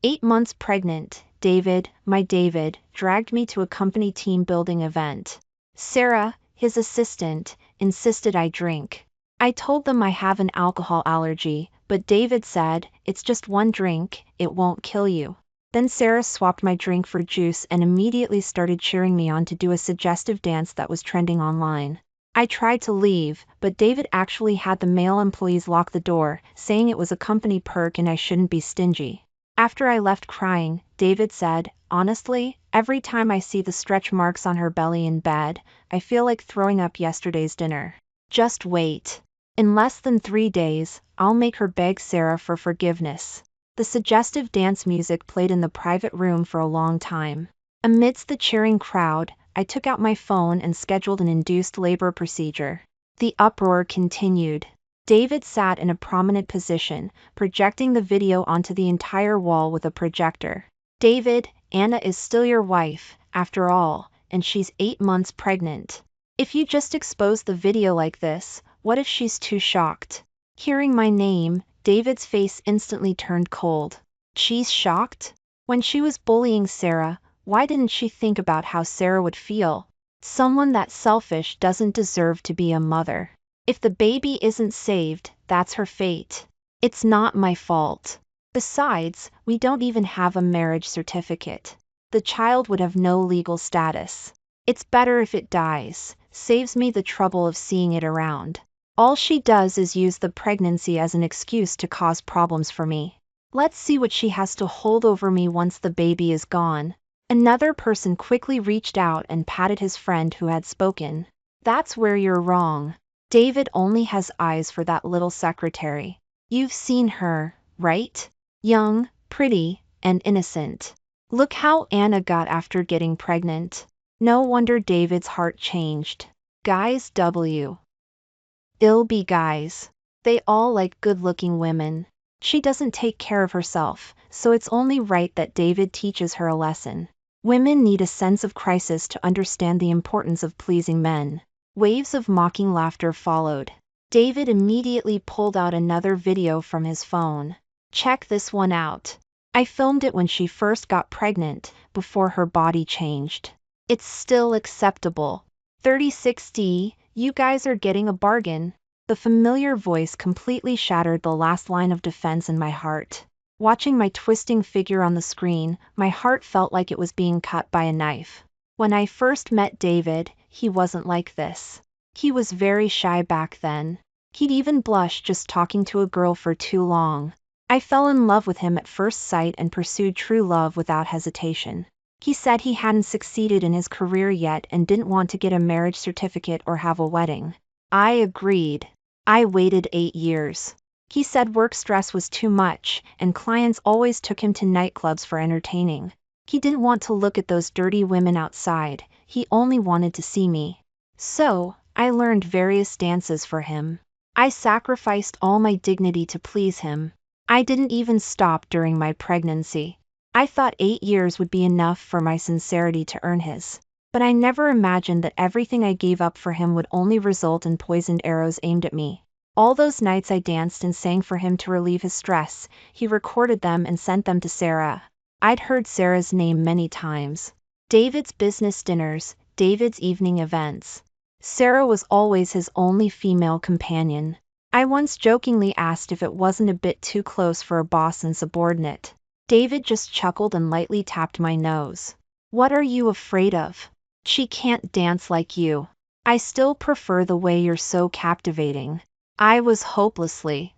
8 months pregnant, my David, dragged me to a company team building event. Sarah, his assistant, insisted I drink. I told them I have an alcohol allergy, but David said, "It's just one drink, it won't kill you." Then Sarah swapped my drink for juice and immediately started cheering me on to do a suggestive dance that was trending online. I tried to leave, but David actually had the male employees lock the door, saying it was a company perk and I shouldn't be stingy. After I left crying, David said, "Honestly, every time I see the stretch marks on her belly in bed, I feel like throwing up yesterday's dinner. Just wait. In less than 3 days, I'll make her beg Sarah for forgiveness." The suggestive dance music played in the private room for a long time. Amidst the cheering crowd, I took out my phone and scheduled an induced labor procedure. The uproar continued. David sat in a prominent position, projecting the video onto the entire wall with a projector. "David, Anna is still your wife, after all, and she's 8 months pregnant. If you just expose the video like this, what if she's too shocked?" Hearing my name, David's face instantly turned cold. She's shocked? When she was bullying Sarah, why didn't she think about how Sarah would feel? Someone that selfish doesn't deserve to be a mother. If the baby isn't saved, that's her fate. It's not my fault. Besides, we don't even have a marriage certificate. The child would have no legal status. It's better if it dies, saves me the trouble of seeing it around. All she does is use the pregnancy as an excuse to cause problems for me. Let's see what she has to hold over me once the baby is gone. Another person quickly reached out and patted his friend who had spoken. "That's where you're wrong. David only has eyes for that little secretary. You've seen her, right? Young, pretty, and innocent. Look how Anna got after getting pregnant. No wonder David's heart changed. Guys It'll be guys. They all like good-looking women. She doesn't take care of herself, so it's only right that David teaches her a lesson. Women need a sense of crisis to understand the importance of pleasing men." Waves of mocking laughter followed. David immediately pulled out another video from his phone. "Check this one out. I filmed it when she first got pregnant, before her body changed. It's still acceptable. 3060, you guys are getting a bargain." The familiar voice completely shattered the last line of defense in my heart. Watching my twisting figure on the screen, my heart felt like it was being cut by a knife. When I first met David, he wasn't like this. He was very shy back then. He'd even blush just talking to a girl for too long. I fell in love with him at first sight and pursued true love without hesitation. He said he hadn't succeeded in his career yet and didn't want to get a marriage certificate or have a wedding. I agreed. I waited 8 years. He said work stress was too much, and clients always took him to nightclubs for entertaining. He didn't want to look at those dirty women outside, he only wanted to see me. So, I learned various dances for him. I sacrificed all my dignity to please him. I didn't even stop during my pregnancy. I thought 8 years would be enough for my sincerity to earn his. But I never imagined that everything I gave up for him would only result in poisoned arrows aimed at me. All those nights I danced and sang for him to relieve his stress, he recorded them and sent them to Sarah. I'd heard Sarah's name many times. David's business dinners, David's evening events. Sarah was always his only female companion. I once jokingly asked if it wasn't a bit too close for a boss and subordinate. David just chuckled and lightly tapped my nose. "What are you afraid of? She can't dance like you. I still prefer the way you're so captivating." I was hopelessly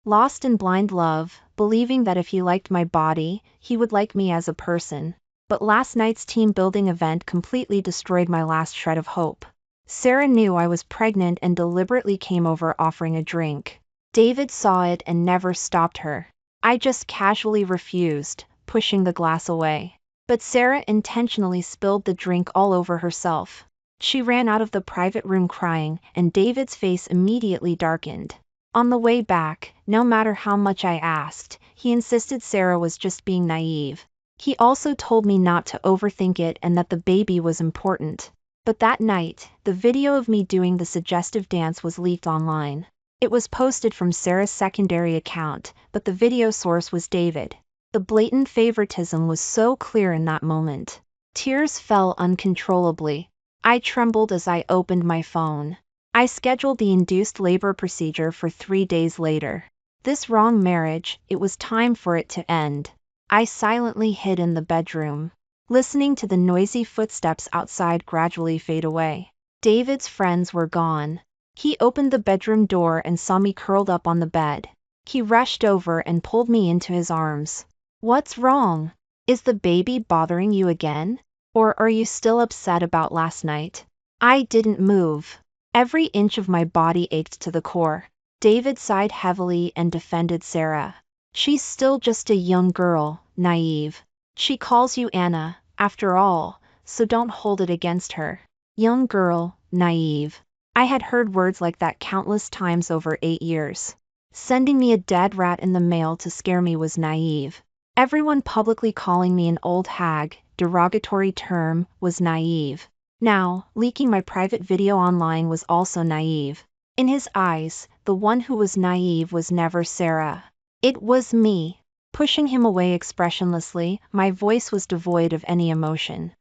lost in blind love, believing that if he liked my body, he would like me as a person. But last night's team building event completely destroyed my last shred of hope. Sarah knew I was pregnant and deliberately came over offering a drink. David saw it and never stopped her. I just casually refused, pushing the glass away. But Sarah intentionally spilled the drink all over herself. She ran out of the private room crying, and David's face immediately darkened. On the way back, no matter how much I asked, he insisted Sarah was just being naive. He also told me not to overthink it and that the baby was important. But that night, the video of me doing the suggestive dance was leaked online. It was posted from Sarah's secondary account, but the video source was David. The blatant favoritism was so clear in that moment. Tears fell uncontrollably. I trembled as I opened my phone. I scheduled the induced labor procedure for 3 days later. This wrong marriage, it was time for it to end. I silently hid in the bedroom, listening to the noisy footsteps outside gradually fade away. David's friends were gone. He opened the bedroom door and saw me curled up on the bed. He rushed over and pulled me into his arms. "What's wrong? Is the baby bothering you again? Or are you still upset about last night?" I didn't move. Every inch of my body ached to the core. David sighed heavily and defended Sarah. "She's still just a young girl, naive. She calls you Anna, after all, so don't hold it against her." Young girl, naive. I had heard words like that countless times over 8 years. Sending me a dead rat in the mail to scare me was naive. Everyone publicly calling me an old hag, derogatory term, was naive. Now, leaking my private video online was also naive. In his eyes, the one who was naive was never Sarah. It was me. Pushing him away expressionlessly, my voice was devoid of any emotion.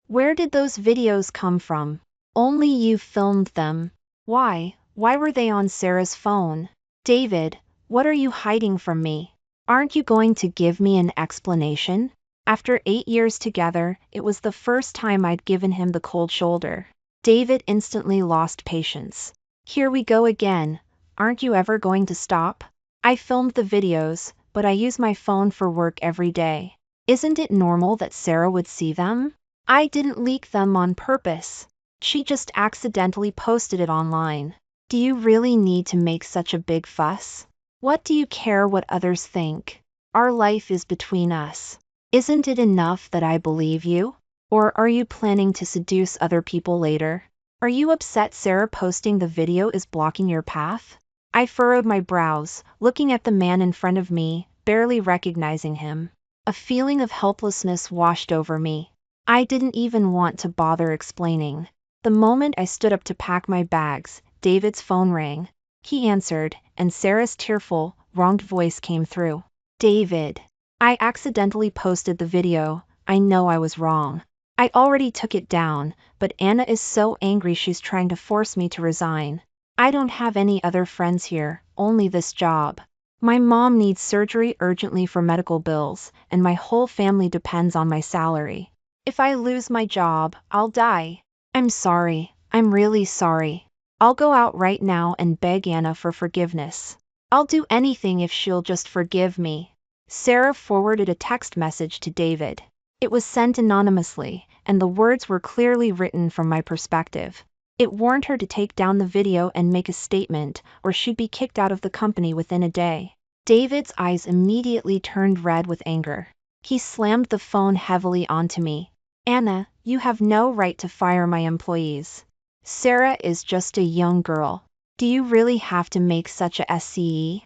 "Where did those videos come from? Only you filmed them. Why were they on Sarah's phone? David, what are you hiding from me? Aren't you going to give me an explanation?" After 8 years together, it was the first time I'd given him the cold shoulder. David instantly lost patience. "Here we go again. Aren't you ever going to stop? I filmed the videos, but I use my phone for work every day. Isn't it normal that Sarah would see them? I didn't leak them on purpose. She just accidentally posted it online. Do you really need to make such a big fuss? What do you care what others think? Our life is between us. Isn't it enough that I believe you? Or are you planning to seduce other people later? Are you upset Sarah posting the video is blocking your path?" I furrowed my brows, looking at the man in front of me, barely recognizing him. A feeling of helplessness washed over me. I didn't even want to bother explaining. The moment I stood up to pack my bags, David's phone rang. He answered, and Sarah's tearful, wronged voice came through. "David, I accidentally posted the video. I know I was wrong. I already took it down, but Anna is so angry she's trying to force me to resign. I don't have any other friends here, only this job. My mom needs surgery urgently for medical bills, and my whole family depends on my salary. If I lose my job, I'll die. I'm sorry, I'm really sorry. I'll go out right now and beg Anna for forgiveness. I'll do anything if she'll just forgive me." Sarah forwarded a text message to David. It was sent anonymously, and the words were clearly written from my perspective. It warned her to take down the video and make a statement, or she'd be kicked out of the company within a day. David's eyes immediately turned red with anger. He slammed the phone heavily onto me. "Anna, you have no right to fire my employees. Sarah is just a young girl. Do you really have to make such a scene?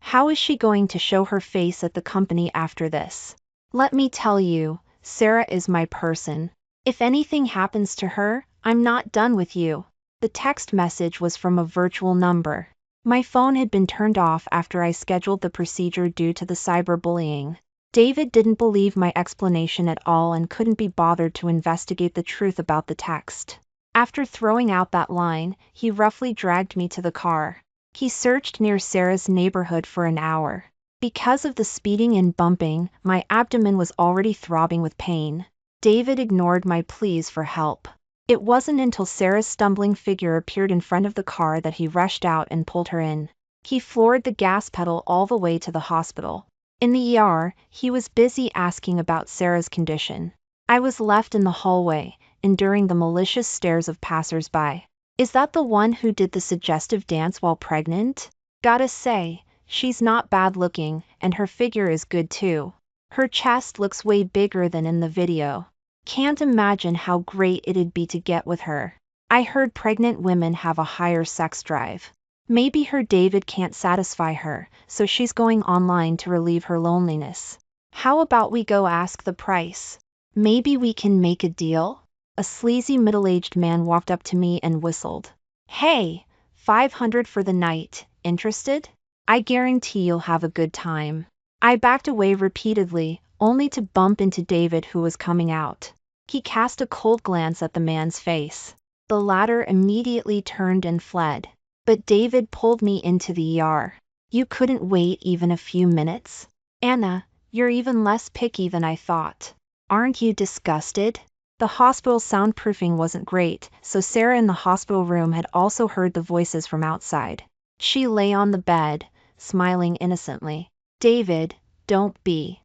How is she going to show her face at the company after this? Let me tell you, Sarah is my person. If anything happens to her, I'm not done with you." The text message was from a virtual number. My phone had been turned off after I scheduled the procedure due to the cyberbullying. David didn't believe my explanation at all and couldn't be bothered to investigate the truth about the text. After throwing out that line, he roughly dragged me to the car. He searched near Sarah's neighborhood for an hour. Because of the speeding and bumping, my abdomen was already throbbing with pain. David ignored my pleas for help. It wasn't until Sarah's stumbling figure appeared in front of the car that he rushed out and pulled her in. He floored the gas pedal all the way to the hospital. In the ER, he was busy asking about Sarah's condition. I was left in the hallway, enduring the malicious stares of passers-by. "Is that the one who did the suggestive dance while pregnant? Gotta say, she's not bad looking, and her figure is good too. Her chest looks way bigger than in the video. Can't imagine how great it'd be to get with her. I heard pregnant women have a higher sex drive. Maybe her David can't satisfy her, so she's going online to relieve her loneliness. How about we go ask the price? Maybe we can make a deal?" A sleazy middle-aged man walked up to me and whistled. "Hey, 500 for the night, interested? I guarantee you'll have a good time." I backed away repeatedly, only to bump into David, who was coming out. He cast a cold glance at the man's face. The latter immediately turned and fled. But David pulled me into the ER. You couldn't wait even a few minutes? Anna, you're even less picky than I thought. Aren't you disgusted? The hospital soundproofing wasn't great, so Sarah in the hospital room had also heard the voices from outside. She lay on the bed, smiling innocently. David, don't be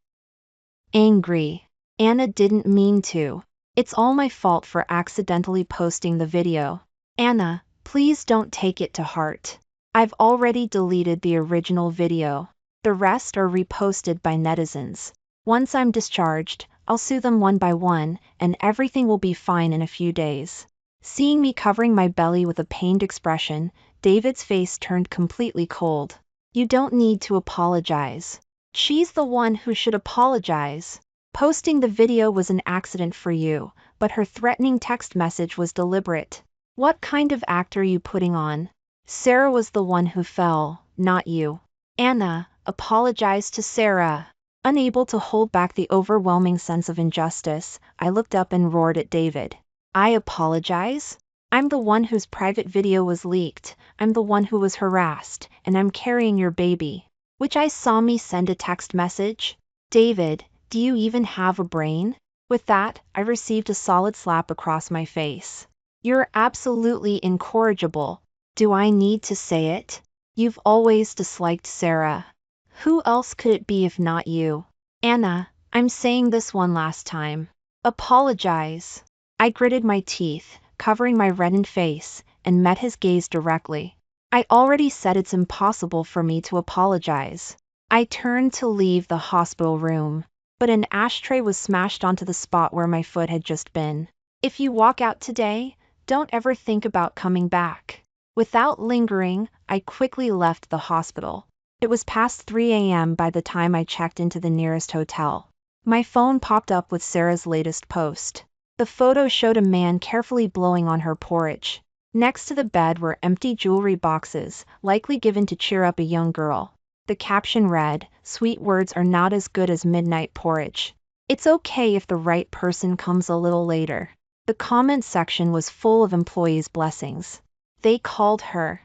angry. Anna didn't mean to. It's all my fault for accidentally posting the video. Anna, please don't take it to heart. I've already deleted the original video. The rest are reposted by netizens. Once I'm discharged, I'll sue them one by one, and everything will be fine in a few days. Seeing me covering my belly with a pained expression, David's face turned completely cold. You don't need to apologize. She's the one who should apologize. Posting the video was an accident for you, but her threatening text message was deliberate. What kind of act are you putting on? Sarah was the one who fell, not you. Anna, apologize to Sarah. Unable to hold back the overwhelming sense of injustice, I looked up and roared at David. I apologize? I'm the one whose private video was leaked, I'm the one who was harassed, and I'm carrying your baby. Which I saw me send a text message? David, do you even have a brain? With that, I received a solid slap across my face. You're absolutely incorrigible. Do I need to say it? You've always disliked Sarah. Who else could it be if not you? Anna, I'm saying this one last time. Apologize. I gritted my teeth, covering my reddened face, and met his gaze directly. I already said it's impossible for me to apologize. I turned to leave the hospital room, but an ashtray was smashed onto the spot where my foot had just been. If you walk out today, don't ever think about coming back. Without lingering, I quickly left the hospital. It was past 3 a.m. by the time I checked into the nearest hotel. My phone popped up with Sarah's latest post. The photo showed a man carefully blowing on her porridge. Next to the bed were empty jewelry boxes, likely given to cheer up a young girl. The caption read, "Sweet words are not as good as midnight porridge. It's okay if the right person comes a little later." The comment section was full of employees' blessings. They called her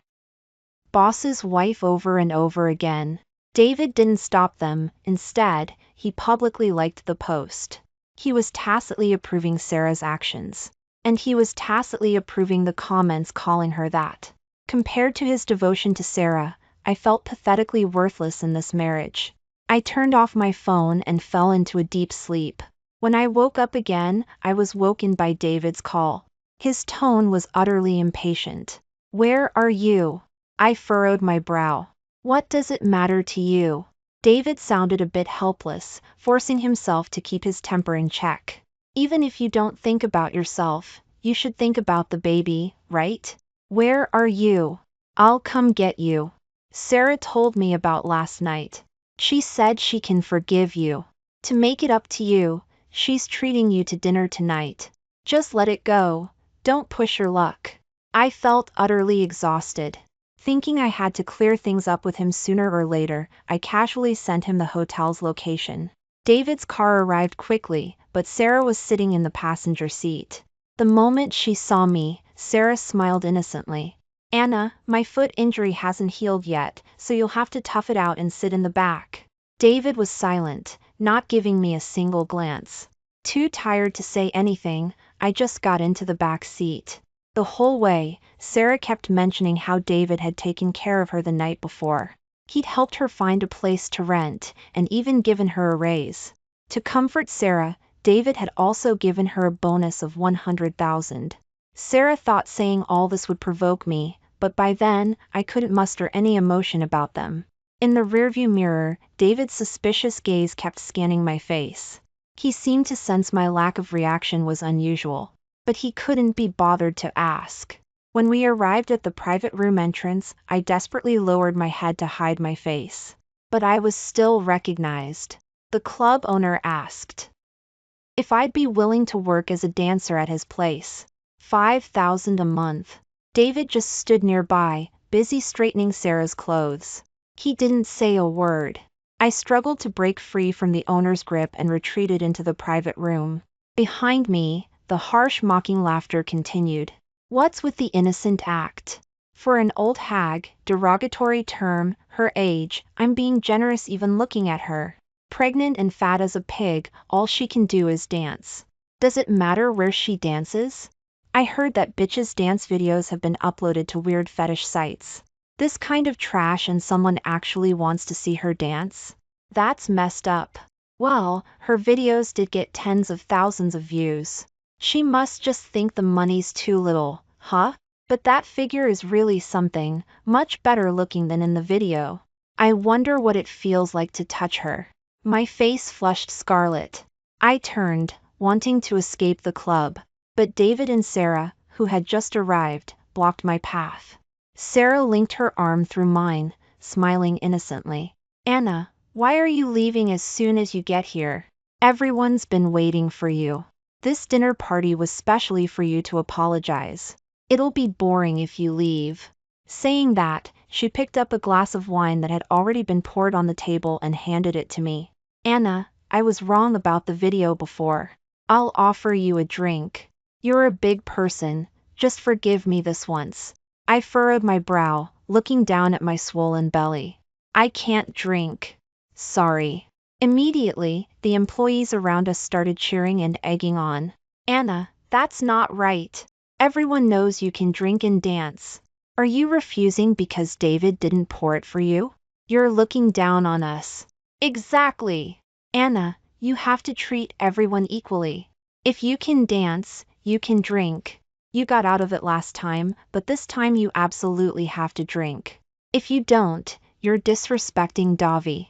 boss's wife over and over again. David didn't stop them. Instead, he publicly liked the post. He was tacitly approving Sarah's actions. And he was tacitly approving the comments calling her that. Compared to his devotion to Sarah, I felt pathetically worthless in this marriage. I turned off my phone and fell into a deep sleep. When I woke up again, I was woken by David's call. His tone was utterly impatient. Where are you? I furrowed my brow. What does it matter to you? David sounded a bit helpless, forcing himself to keep his temper in check. Even if you don't think about yourself, you should think about the baby, right? Where are you? I'll come get you. Sarah told me about last night. She said she can forgive you. To make it up to you, she's treating you to dinner tonight. Just let it go. Don't push your luck. I felt utterly exhausted. Thinking I had to clear things up with him sooner or later, I casually sent him the hotel's location. David's car arrived quickly, but Sarah was sitting in the passenger seat. The moment she saw me, Sarah smiled innocently. Anna, my foot injury hasn't healed yet, so you'll have to tough it out and sit in the back. David was silent, not giving me a single glance. Too tired to say anything, I just got into the back seat. The whole way, Sarah kept mentioning how David had taken care of her the night before. He'd helped her find a place to rent, and even given her a raise. To comfort Sarah, David had also given her a bonus of $100,000. Sarah thought saying all this would provoke me, but by then, I couldn't muster any emotion about them. In the rearview mirror, David's suspicious gaze kept scanning my face. He seemed to sense my lack of reaction was unusual, but he couldn't be bothered to ask. When we arrived at the private room entrance, I desperately lowered my head to hide my face. But I was still recognized. The club owner asked if I'd be willing to work as a dancer at his place. $5,000 a month. David just stood nearby, busy straightening Sarah's clothes. He didn't say a word. I struggled to break free from the owner's grip and retreated into the private room. Behind me, the harsh mocking laughter continued. What's with the innocent act? For an old hag, derogatory term, her age, I'm being generous even looking at her. Pregnant and fat as a pig, all she can do is dance. Does it matter where she dances? I heard that bitches' dance videos have been uploaded to weird fetish sites. This kind of trash and someone actually wants to see her dance? That's messed up. Well, her videos did get tens of thousands of views. She must just think the money's too little, huh? But that figure is really something, much better looking than in the video. I wonder what it feels like to touch her. My face flushed scarlet. I turned, wanting to escape the club, but David and Sarah, who had just arrived, blocked my path. Sarah linked her arm through mine, smiling innocently. Anna, why are you leaving as soon as you get here? Everyone's been waiting for you. This dinner party was specially for you to apologize. It'll be boring if you leave. Saying that, she picked up a glass of wine that had already been poured on the table and handed it to me. Anna, I was wrong about the video before. I'll offer you a drink. You're a big person, just forgive me this once. I furrowed my brow, looking down at my swollen belly. I can't drink. Sorry. Immediately, the employees around us started cheering and egging on. Anna, that's not right. Everyone knows you can drink and dance. Are you refusing because David didn't pour it for you? You're looking down on us. Exactly. Anna, you have to treat everyone equally. If you can dance, you can drink. You got out of it last time, but this time you absolutely have to drink. If you don't, you're disrespecting Davi.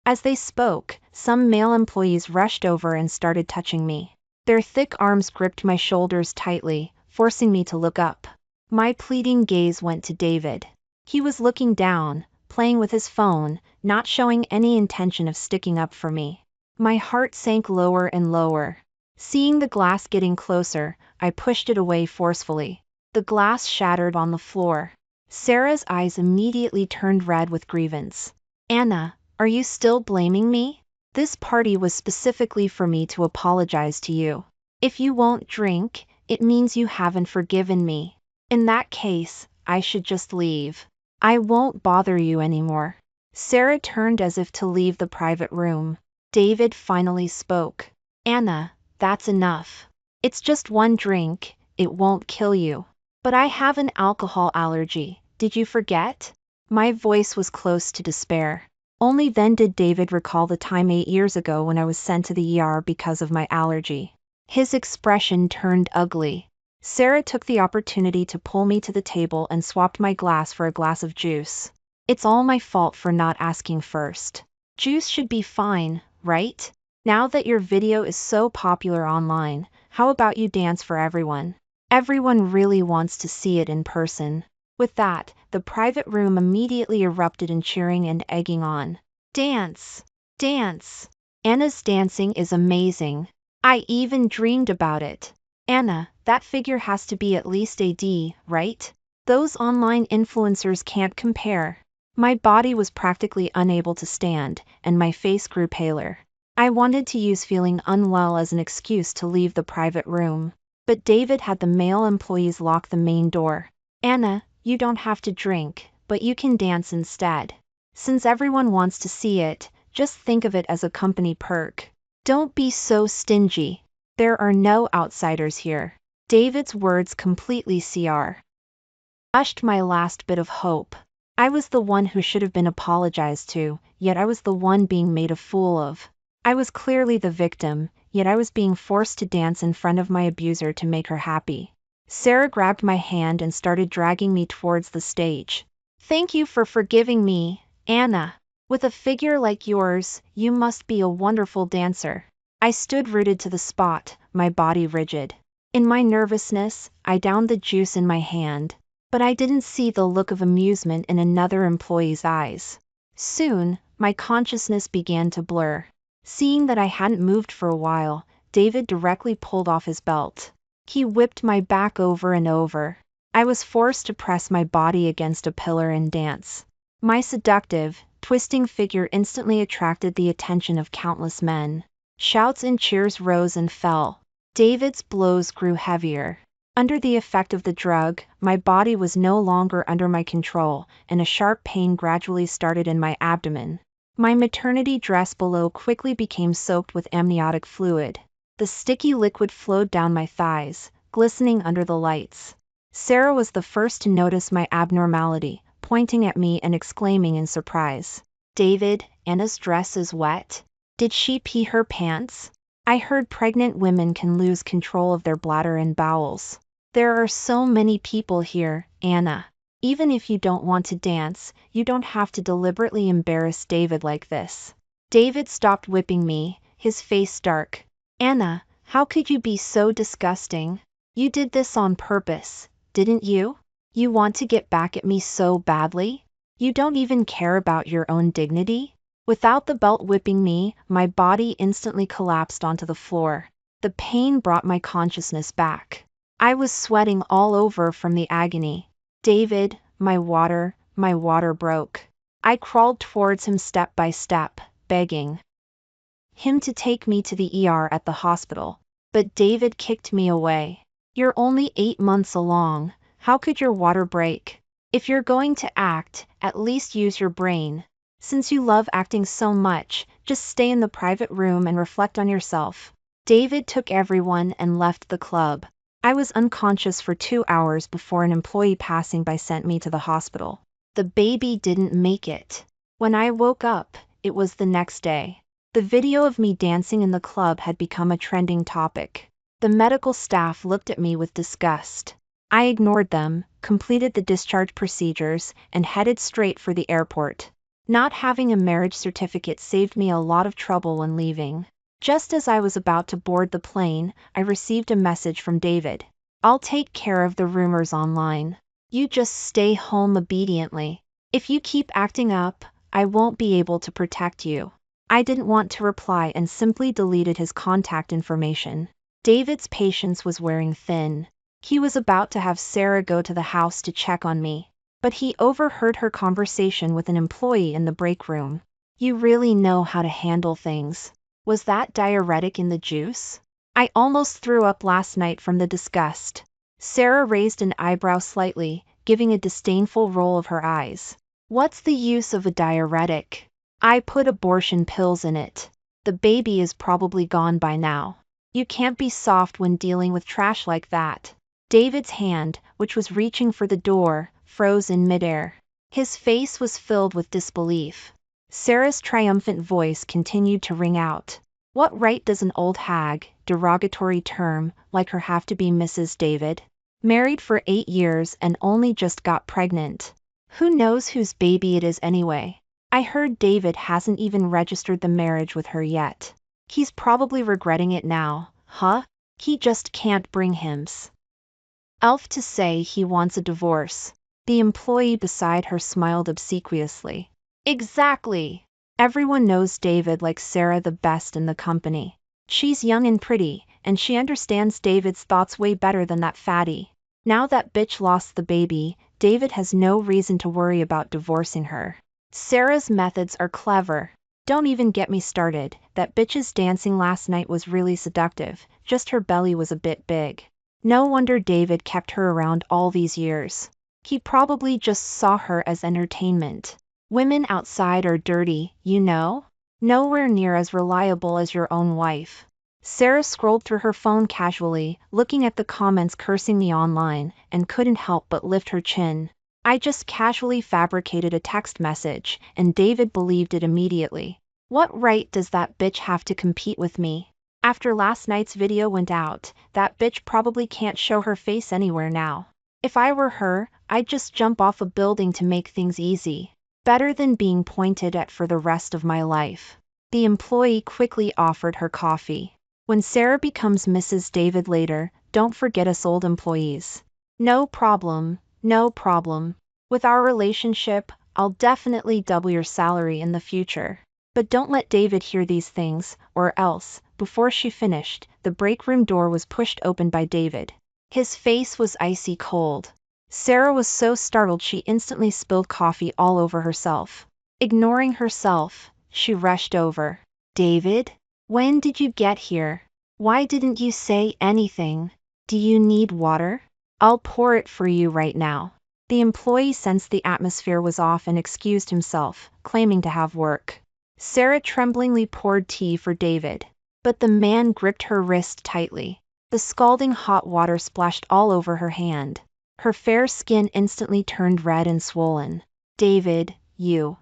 As they spoke, some male employees rushed over and started touching me. Their thick arms gripped my shoulders tightly, forcing me to look up. My pleading gaze went to David. He was looking down, playing with his phone, not showing any intention of sticking up for me. My heart sank lower and lower. Seeing the glass getting closer, I pushed it away forcefully. The glass shattered on the floor. Sarah's eyes immediately turned red with grievance. Anna, are you still blaming me? This party was specifically for me to apologize to you. If you won't drink, it means you haven't forgiven me. In that case, I should just leave. I won't bother you anymore. Sarah turned as if to leave the private room. David finally spoke. Anna, that's enough. It's just one drink, it won't kill you. But I have an alcohol allergy, did you forget? My voice was close to despair. Only then did David recall the time 8 years ago when I was sent to the ER because of my allergy. His expression turned ugly. Sarah took the opportunity to pull me to the table and swapped my glass for a glass of juice. It's all my fault for not asking first. Juice should be fine, right? Now that your video is so popular online, how about you dance for everyone? Everyone really wants to see it in person. With that, the private room immediately erupted in cheering and egging on. Dance! Dance! Anna's dancing is amazing. I even dreamed about it. Anna, that figure has to be at least a D, right? Those online influencers can't compare. My body was practically unable to stand, and my face grew paler. I wanted to use feeling unwell as an excuse to leave the private room. But David had the male employees lock the main door. Anna, you don't have to drink, but you can dance instead. Since everyone wants to see it, just think of it as a company perk. Don't be so stingy. There are no outsiders here. David's words completely crushed my last bit of hope. I was the one who should have been apologized to, yet I was the one being made a fool of. I was clearly the victim, yet I was being forced to dance in front of my abuser to make her happy. Sarah grabbed my hand and started dragging me towards the stage. Thank you for forgiving me, Anna. With a figure like yours, you must be a wonderful dancer. I stood rooted to the spot, my body rigid. In my nervousness, I downed the juice in my hand, but I didn't see the look of amusement in another employee's eyes. Soon, my consciousness began to blur. Seeing that I hadn't moved for a while, David directly pulled off his belt. He whipped my back over and over. I was forced to press my body against a pillar and dance. My seductive, twisting figure instantly attracted the attention of countless men. Shouts and cheers rose and fell. David's blows grew heavier. Under the effect of the drug, my body was no longer under my control, and a sharp pain gradually started in my abdomen. My maternity dress below quickly became soaked with amniotic fluid. The sticky liquid flowed down my thighs, glistening under the lights. Sarah was the first to notice my abnormality, pointing at me and exclaiming in surprise, "David, Anna's dress is wet. Did she pee her pants?" I heard pregnant women can lose control of their bladder and bowels. There are so many people here, Anna. Even if you don't want to dance, you don't have to deliberately embarrass David like this. David stopped whipping me, his face dark. Anna, how could you be so disgusting? You did this on purpose, didn't you? You want to get back at me so badly? You don't even care about your own dignity? Without the belt whipping me, my body instantly collapsed onto the floor. The pain brought my consciousness back. I was sweating all over from the agony. David, my water broke. I crawled towards him step by step, begging him to take me to the ER at the hospital. But David kicked me away. You're only 8 months along. How could your water break? If you're going to act, at least use your brain. Since you love acting so much, just stay in the private room and reflect on yourself. David took everyone and left the club. I was unconscious for 2 hours before an employee passing by sent me to the hospital. The baby didn't make it. When I woke up, it was the next day. The video of me dancing in the club had become a trending topic. The medical staff looked at me with disgust. I ignored them, completed the discharge procedures, and headed straight for the airport. Not having a marriage certificate saved me a lot of trouble when leaving. Just as I was about to board the plane, I received a message from David. I'll take care of the rumors online. You just stay home obediently. If you keep acting up, I won't be able to protect you. I didn't want to reply and simply deleted his contact information. David's patience was wearing thin. He was about to have Sarah go to the house to check on me, but he overheard her conversation with an employee in the break room. You really know how to handle things. Was that diuretic in the juice? I almost threw up last night from the disgust. Sarah raised an eyebrow slightly, giving a disdainful roll of her eyes. What's the use of a diuretic? I put abortion pills in it. The baby is probably gone by now. You can't be soft when dealing with trash like that. David's hand, which was reaching for the door, froze in midair. His face was filled with disbelief. Sarah's triumphant voice continued to ring out. What right does an old hag, derogatory term, like her have to be Mrs. David? Married for 8 years and only just got pregnant. Who knows whose baby it is anyway? I heard David hasn't even registered the marriage with her yet. He's probably regretting it now, huh? He just can't bring himself to say he wants a divorce. The employee beside her smiled obsequiously. Exactly. Everyone knows David likes Sarah the best in the company. She's young and pretty, and she understands David's thoughts way better than that fatty. Now that bitch lost the baby, David has no reason to worry about divorcing her. Sarah's methods are clever. Don't even get me started. That bitch's dancing last night was really seductive, just her belly was a bit big. No wonder David kept her around all these years. He probably just saw her as entertainment. Women outside are dirty, you know? Nowhere near as reliable as your own wife. Sarah scrolled through her phone casually, looking at the comments cursing me online, and couldn't help but lift her chin. I just casually fabricated a text message, and David believed it immediately. What right does that bitch have to compete with me? After last night's video went out, that bitch probably can't show her face anywhere now. If I were her, I'd just jump off a building to make things easy. Better than being pointed at for the rest of my life. The employee quickly offered her coffee. When Sarah becomes Mrs. David later, don't forget us old employees. No problem, no problem. With our relationship, I'll definitely double your salary in the future. But don't let David hear these things, or else. Before she finished, the break room door was pushed open by David. His face was icy cold. Sarah was so startled she instantly spilled coffee all over herself. Ignoring herself, she rushed over. David? When did you get here? Why didn't you say anything? Do you need water? I'll pour it for you right now. The employee sensed the atmosphere was off and excused himself, claiming to have work. Sarah tremblingly poured tea for David, but the man gripped her wrist tightly. The scalding hot water splashed all over her hand. Her fair skin instantly turned red and swollen. David, you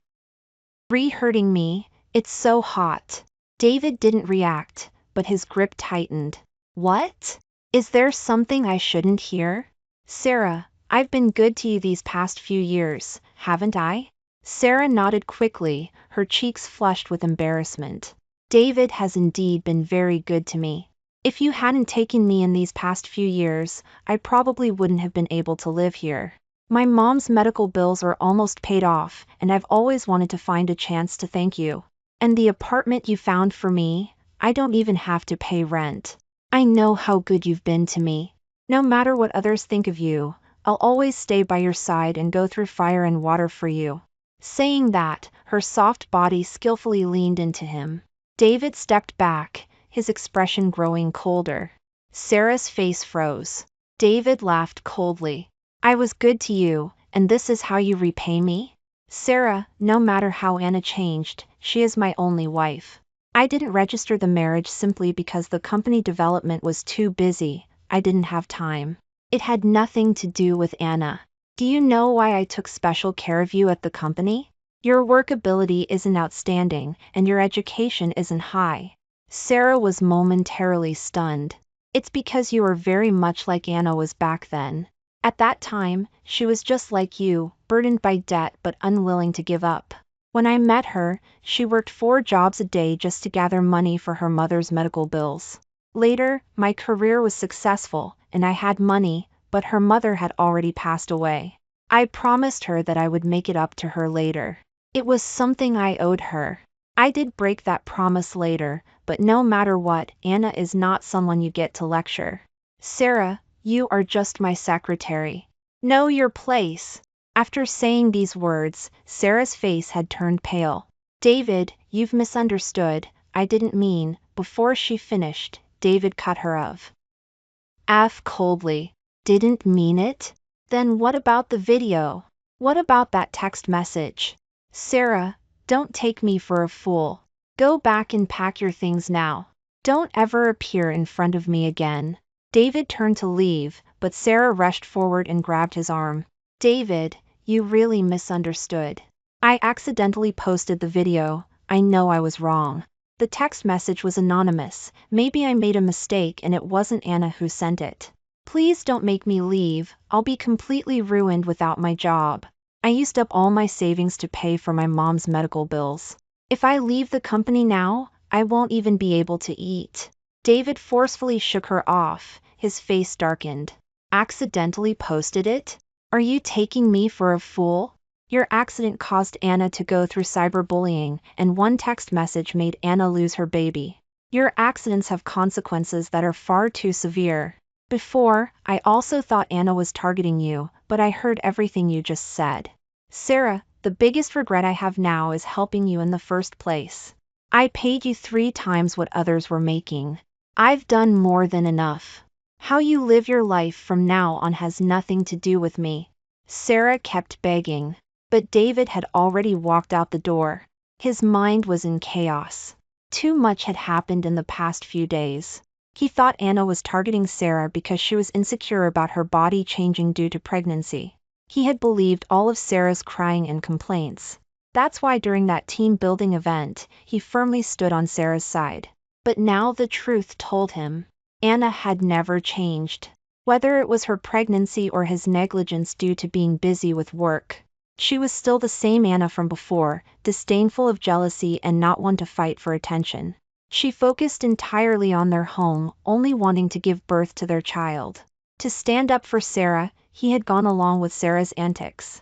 hurting me, it's so hot. David didn't react, but his grip tightened. What? Is there something I shouldn't hear? Sarah, I've been good to you these past few years, haven't I? Sarah nodded quickly, her cheeks flushed with embarrassment. David has indeed been very good to me. If you hadn't taken me in these past few years, I probably wouldn't have been able to live here. My mom's medical bills are almost paid off, and I've always wanted to find a chance to thank you. And the apartment you found for me, I don't even have to pay rent. I know how good you've been to me. No matter what others think of you, I'll always stay by your side and go through fire and water for you. Saying that, her soft body skillfully leaned into him. David stepped back, his expression growing colder. Sarah's face froze. David laughed coldly. I was good to you, and this is how you repay me? Sarah, no matter how Anna changed, she is my only wife. I didn't register the marriage simply because the company development was too busy. I didn't have time. It had nothing to do with Anna. Do you know why I took special care of you at the company? Your work ability isn't outstanding, and your education isn't high. Sarah was momentarily stunned. It's because you are very much like Anna was back then. At that time, she was just like you, burdened by debt but unwilling to give up. When I met her, she worked 4 jobs a day just to gather money for her mother's medical bills. Later, my career was successful, and I had money, but her mother had already passed away. I promised her that I would make it up to her later. It was something I owed her. I did break that promise later, but no matter what, Anna is not someone you get to lecture. Sarah, you are just my secretary. Know your place. After saying these words, Sarah's face had turned pale. David, you've misunderstood, I didn't mean. Before she finished, David cut her off coldly. Didn't mean it? Then what about the video? What about that text message? Sarah, don't take me for a fool. Go back and pack your things now. Don't ever appear in front of me again. David turned to leave, but Sarah rushed forward and grabbed his arm. David, you really misunderstood. I accidentally posted the video. I know I was wrong. The text message was anonymous. Maybe I made a mistake and it wasn't Anna who sent it. Please don't make me leave. I'll be completely ruined without my job. I used up all my savings to pay for my mom's medical bills. If I leave the company now, I won't even be able to eat. David forcefully shook her off, his face darkened. Accidentally posted it? Are you taking me for a fool? Your accident caused Anna to go through cyberbullying, and one text message made Anna lose her baby. Your accidents have consequences that are far too severe. Before, I also thought Anna was targeting you, but I heard everything you just said. Sarah, the biggest regret I have now is helping you in the first place. I paid you 3 times what others were making. I've done more than enough. How you live your life from now on has nothing to do with me. Sarah kept begging. But David had already walked out the door. His mind was in chaos. Too much had happened in the past few days. He thought Anna was targeting Sarah because she was insecure about her body changing due to pregnancy. He had believed all of Sarah's crying and complaints. That's why during that team-building event, he firmly stood on Sarah's side. But now the truth told him. Anna had never changed. Whether it was her pregnancy or his negligence due to being busy with work, she was still the same Anna from before, disdainful of jealousy and not one to fight for attention. She focused entirely on their home, only wanting to give birth to their child. To stand up for Sarah, he had gone along with Sarah's antics,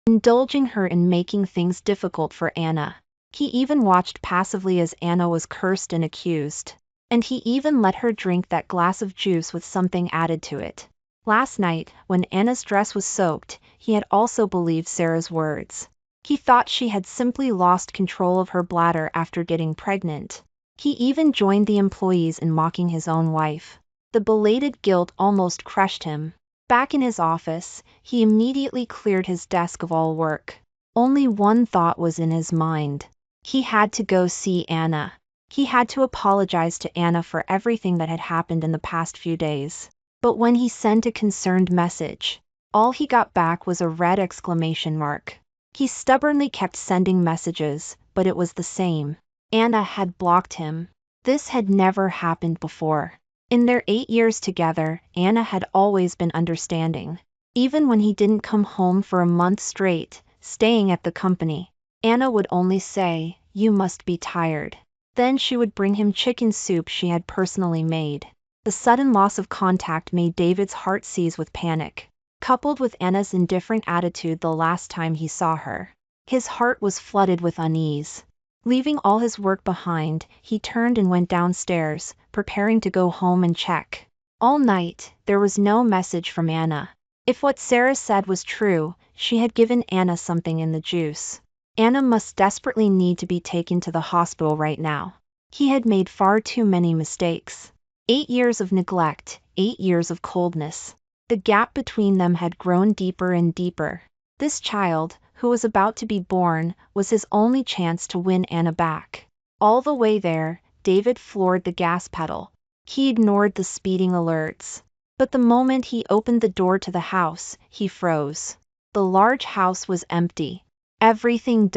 indulging her in making things difficult for Anna. He even watched passively as Anna was cursed and accused. And he even let her drink that glass of juice with something added to it. Last night, when Anna's dress was soaked, he had also believed Sarah's words. He thought she had simply lost control of her bladder after getting pregnant. He even joined the employees in mocking his own wife. The belated guilt almost crushed him. Back in his office, he immediately cleared his desk of all work. Only one thought was in his mind. He had to go see Anna. He had to apologize to Anna for everything that had happened in the past few days. But when he sent a concerned message, all he got back was a red exclamation mark. He stubbornly kept sending messages, but it was the same. Anna had blocked him. This had never happened before. In their 8 years together, Anna had always been understanding. Even when he didn't come home for a month straight, staying at the company, Anna would only say, "You must be tired." Then she would bring him chicken soup she had personally made. The sudden loss of contact made David's heart seize with panic. Coupled with Anna's indifferent attitude the last time he saw her, his heart was flooded with unease. Leaving all his work behind, he turned and went downstairs, preparing to go home and check. All night, there was no message from Anna. If what Sarah said was true, she had given Anna something in the juice. Anna must desperately need to be taken to the hospital right now. He had made far too many mistakes. 8 years of neglect, 8 years of coldness. The gap between them had grown deeper and deeper. This child, who was about to be born, was his only chance to win Anna back. All the way there, David floored the gas pedal. He ignored the speeding alerts. But the moment he opened the door to the house, he froze. The large house was empty. Everything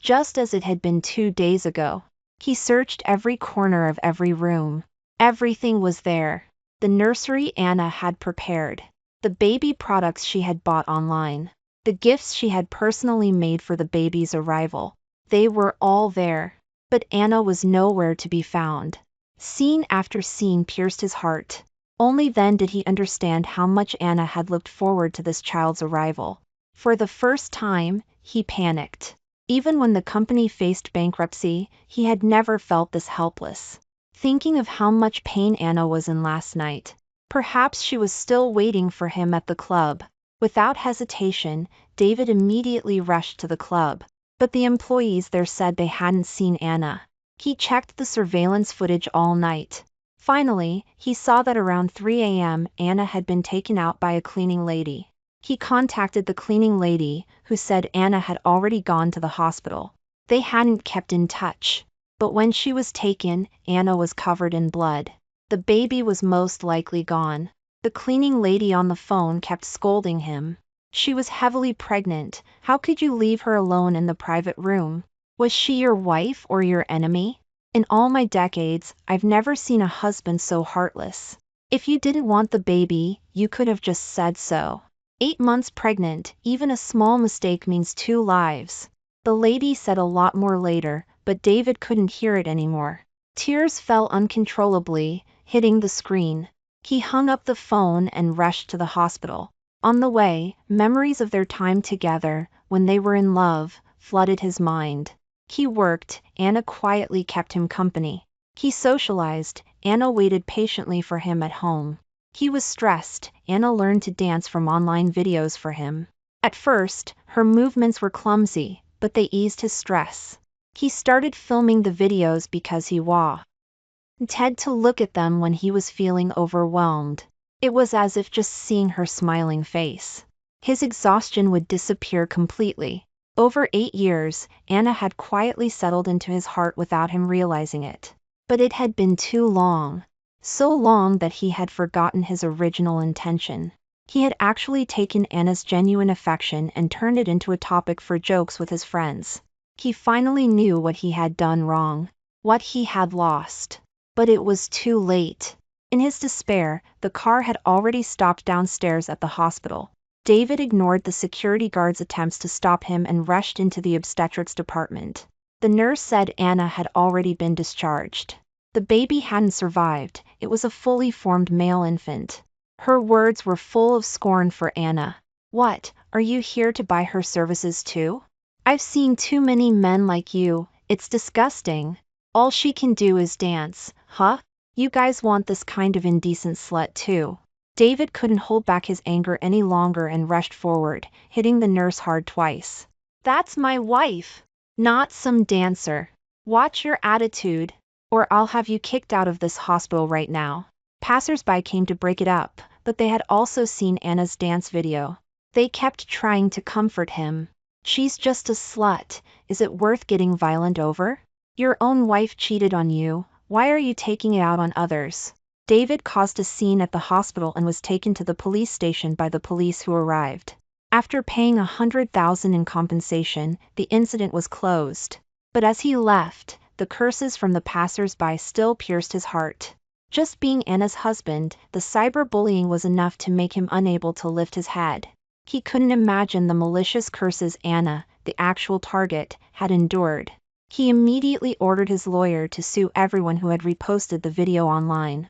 just as it had been 2 days ago. He searched every corner of every room. Everything was there. The nursery Anna had prepared. The baby products she had bought online. The gifts she had personally made for the baby's arrival. They were all there. But Anna was nowhere to be found. Scene after scene pierced his heart. Only then did he understand how much Anna had looked forward to this child's arrival. For the first time, he panicked. Even when the company faced bankruptcy, he had never felt this helpless. Thinking of how much pain Anna was in last night. Perhaps she was still waiting for him at the club. Without hesitation, David immediately rushed to the club. But the employees there said they hadn't seen Anna. He checked the surveillance footage all night. Finally, he saw that around 3 a.m. Anna had been taken out by a cleaning lady. He contacted the cleaning lady, who said Anna had already gone to the hospital. They hadn't kept in touch. But when she was taken, Anna was covered in blood. The baby was most likely gone. The cleaning lady on the phone kept scolding him. She was heavily pregnant. How could you leave her alone in the private room? Was she your wife or your enemy? In all my decades, I've never seen a husband so heartless. If you didn't want the baby, you could have just said so. 8 months pregnant, even a small mistake means 2 lives. The lady said a lot more later, but David couldn't hear it anymore. Tears fell uncontrollably, hitting the screen. He hung up the phone and rushed to the hospital. On the way, memories of their time together, when they were in love, flooded his mind. He worked, Anna quietly kept him company. He socialized, Anna waited patiently for him at home. He was stressed, Anna learned to dance from online videos for him. At first, her movements were clumsy, but they eased his stress. He started filming the videos because he wanted to look at them when he was feeling overwhelmed. It was as if just seeing her smiling face, his exhaustion would disappear completely. Over 8 years, Anna had quietly settled into his heart without him realizing it. But it had been too long. So long that he had forgotten his original intention. He had actually taken Anna's genuine affection and turned it into a topic for jokes with his friends. He finally knew what he had done wrong, what he had lost. But it was too late. In his despair, the car had already stopped downstairs at the hospital. David ignored the security guard's attempts to stop him and rushed into the obstetrics department. The nurse said Anna had already been discharged. The baby hadn't survived, it was a fully formed male infant. Her words were full of scorn for Anna. "What, are you here to buy her services too? I've seen too many men like you, it's disgusting. All she can do is dance, huh? You guys want this kind of indecent slut too?" David couldn't hold back his anger any longer and rushed forward, hitting the nurse hard twice. That's my wife, not some dancer. Watch your attitude, or I'll have you kicked out of this hospital right now. Passers-by came to break it up, but they had also seen Anna's dance video. They kept trying to comfort him. She's just a slut. Is it worth getting violent over? Your own wife cheated on you. Why are you taking it out on others? David caused a scene at the hospital and was taken to the police station by the police who arrived. After paying $100,000 in compensation, the incident was closed. But as he left, the curses from the passers-by still pierced his heart. Just being Anna's husband, the cyberbullying was enough to make him unable to lift his head. He couldn't imagine the malicious curses Anna, the actual target, had endured. He immediately ordered his lawyer to sue everyone who had reposted the video online.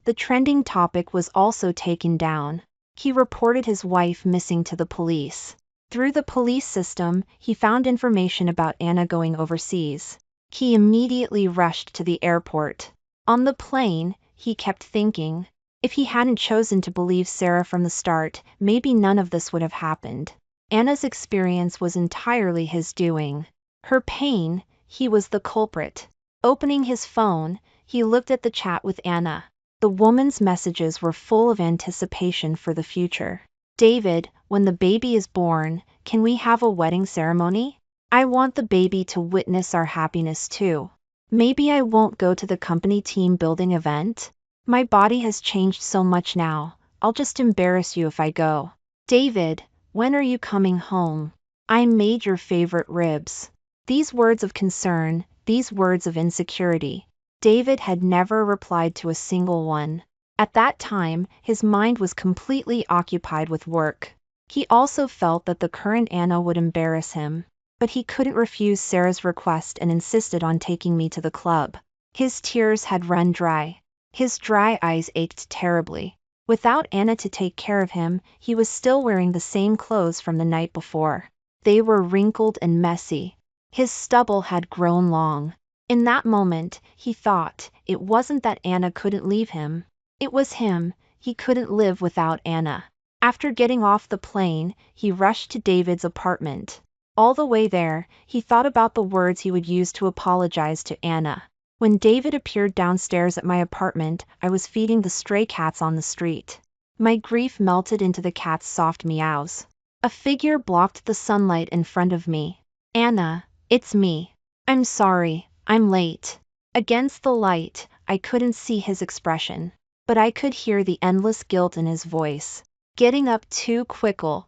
The trending topic was also taken down. He reported his wife missing to the police. Through the police system, he found information about Anna going overseas. He immediately rushed to the airport. On the plane, he kept thinking, if he hadn't chosen to believe Sarah from the start, maybe none of this would have happened. Anna's experience was entirely his doing. Her pain, he was the culprit. Opening his phone, he looked at the chat with Anna. The woman's messages were full of anticipation for the future. David, when the baby is born, can we have a wedding ceremony? I want the baby to witness our happiness too. Maybe I won't go to the company team building event. My body has changed so much now. I'll just embarrass you if I go. David, when are you coming home? I made your favorite ribs. These words of concern, these words of insecurity. David had never replied to a single one. At that time, his mind was completely occupied with work. He also felt that the current Anna would embarrass him. But he couldn't refuse Sarah's request and insisted on taking me to the club. His tears had run dry. His dry eyes ached terribly. Without Anna to take care of him, he was still wearing the same clothes from the night before. They were wrinkled and messy. His stubble had grown long. In that moment, he thought, it wasn't that Anna couldn't leave him. It was him. He couldn't live without Anna. After getting off the plane, he rushed to David's apartment. All the way there, he thought about the words he would use to apologize to Anna. When David appeared downstairs at my apartment, I was feeding the stray cats on the street. My grief melted into the cats' soft meows. A figure blocked the sunlight in front of me. Anna, it's me. I'm sorry, I'm late. Against the light, I couldn't see his expression, but I could hear the endless guilt in his voice. Getting up too quickly.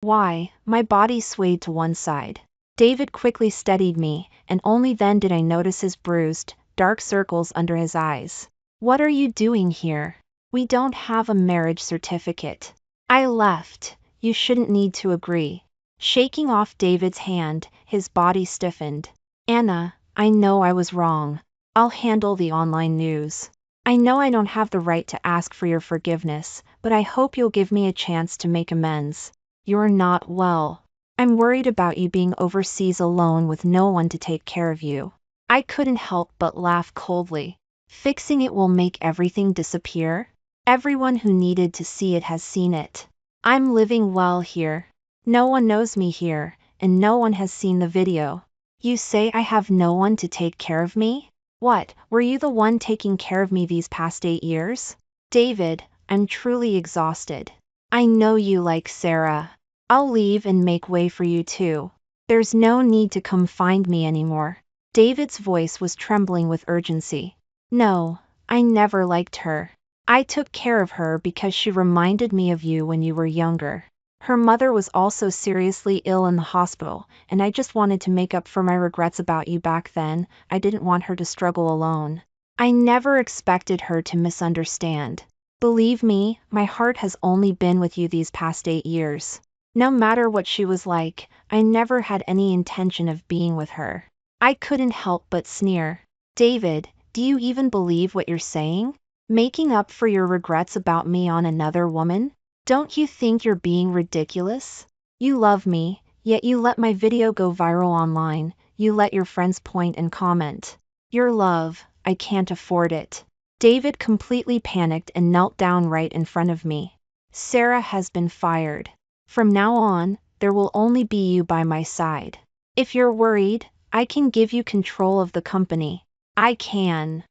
Why? My body swayed to one side. David quickly steadied me, and only then did I notice his bruised, dark circles under his eyes. What are you doing here? We don't have a marriage certificate. I left. You shouldn't need to agree. Shaking off David's hand, his body stiffened. Anna, I know I was wrong. I'll handle the online news. I know I don't have the right to ask for your forgiveness, but I hope you'll give me a chance to make amends. You're not well. I'm worried about you being overseas alone with no one to take care of you. I couldn't help but laugh coldly. Fixing it will make everything disappear? Everyone who needed to see it has seen it. I'm living well here. No one knows me here, and no one has seen the video. You say I have no one to take care of me? What, were you the one taking care of me these past 8 years? David, I'm truly exhausted. I know you like Sarah. I'll leave and make way for you too. There's no need to come find me anymore. David's voice was trembling with urgency. No, I never liked her. I took care of her because she reminded me of you when you were younger. Her mother was also seriously ill in the hospital, and I just wanted to make up for my regrets about you back then. I didn't want her to struggle alone. I never expected her to misunderstand. Believe me, my heart has only been with you these past 8 years. No matter what she was like, I never had any intention of being with her. I couldn't help but sneer. David, do you even believe what you're saying? Making up for your regrets about me on another woman? Don't you think you're being ridiculous? You love me, yet you let my video go viral online. You let your friends point and comment. Your love, I can't afford it. David completely panicked and knelt down right in front of me. Sarah has been fired. From now on, there will only be you by my side. If you're worried, I can give you control of the company. I can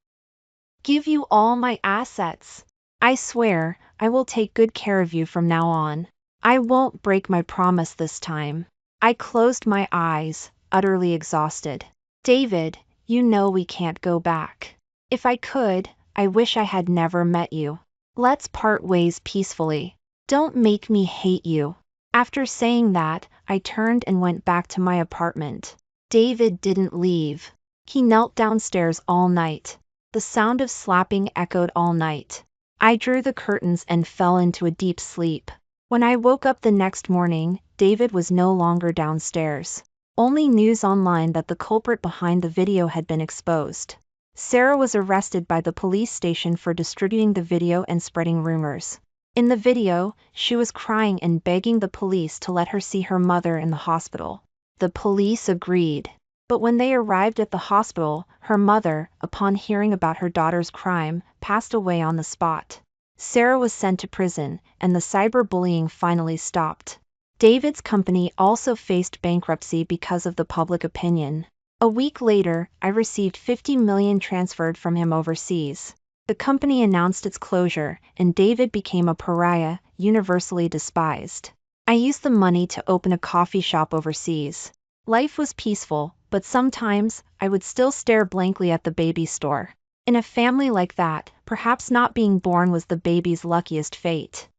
give you all my assets. I swear, I will take good care of you from now on. I won't break my promise this time. I closed my eyes, utterly exhausted. David, you know we can't go back. If I could, I wish I had never met you. Let's part ways peacefully. Don't make me hate you. After saying that, I turned and went back to my apartment. David didn't leave. He knelt downstairs all night. The sound of slapping echoed all night. I drew the curtains and fell into a deep sleep. When I woke up the next morning, David was no longer downstairs. Only news online that the culprit behind the video had been exposed. Sarah was arrested by the police station for distributing the video and spreading rumors. In the video, she was crying and begging the police to let her see her mother in the hospital. The police agreed. But when they arrived at the hospital, her mother, upon hearing about her daughter's crime, passed away on the spot. Sarah was sent to prison, and the cyberbullying finally stopped. David's company also faced bankruptcy because of the public opinion. A week later, I received $50 million transferred from him overseas. The company announced its closure, and David became a pariah, universally despised. I used the money to open a coffee shop overseas. Life was peaceful, but sometimes, I would still stare blankly at the baby store. In a family like that, perhaps not being born was the baby's luckiest fate.